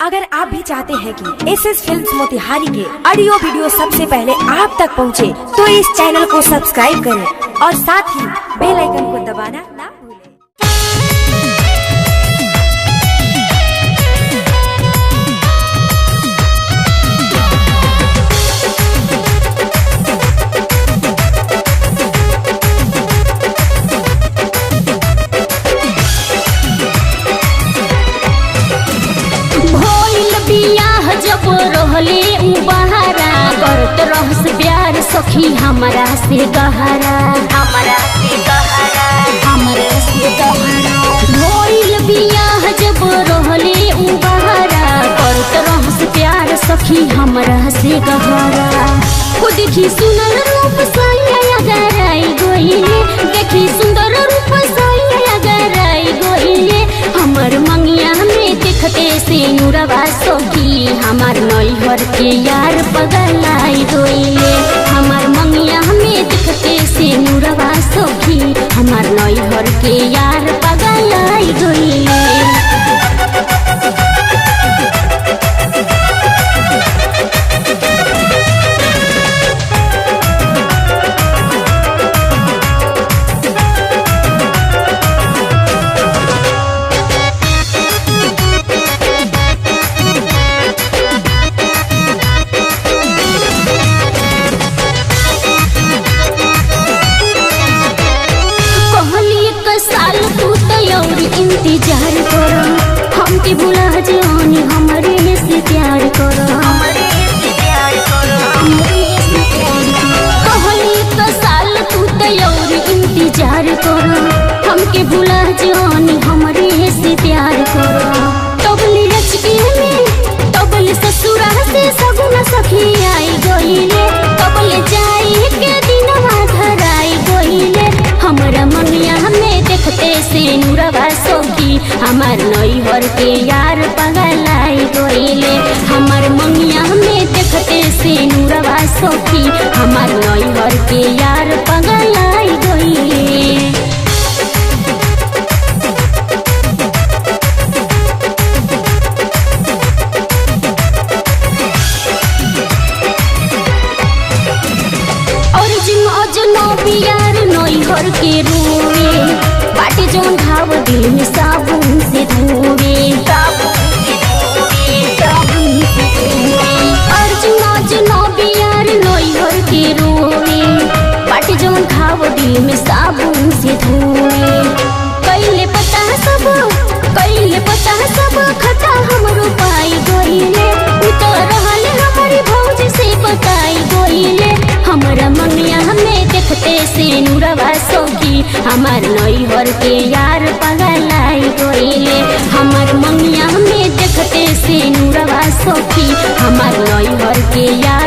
अगर आप भी चाहते हैं कि एसएस फिल्म्स मोतिहारी के ऑडियो वीडियो सबसे पहले आप तक पहुंचे, तो इस चैनल को सब्सक्राइब करें और साथ ही बेल आइकन को दबाना ना भूलें। जब रहले उ बहारा करत रहस प्यार सखी हमरा से गहरा भइल बियाह जब रहले उ बहारा करत रहस प्यार सखी हमरा से गहरा। खुद देखी सुंदर रूप साया गराई गोइले, देखी सुंदर रूप साया गराई गोइले। हमर मंगिया में देखते से नुरवा सखी हमार नैहर के यार पगलाई गोइले। हमार मंगिया में देखते से नुरवा सखी हमार नैहर के यार पगलाई गोइले। इंतजार करो हमके भुला जानी हमरे से प्यार करो। कहली तो साल तू तैयार इंतजार करो हमके भुला जानी हमरे से प्यार करो। तबली रचके में तबली ससुरा से सगुना सखी आई गइले, तबले जाई के दिनवा धराई गइले। हमरा मनिया में देखते से नुरवा सखी हमार नैहर के यार पगलाई गइले। हमार मंगिया में देखते से नुरवा सखी हमार नैहर के यार पगलाई गइले। नैहर के रोवे बाटे जोन घाव दिल में साबुन से धोवे। नैहर के रोवे बाटे जोन घाव दिल में साबुन से धोवे। कैले पता सब खता हमरो पाई गइले। उतर रहल हमारी भौजी से बताई गइले। हमरा मंगिया में देखते से नुरवा सखी हमार नैहर के यार पगलाई गइले। हमार मंगिया में देखते से नुरवा सखी हमार नैहर के यार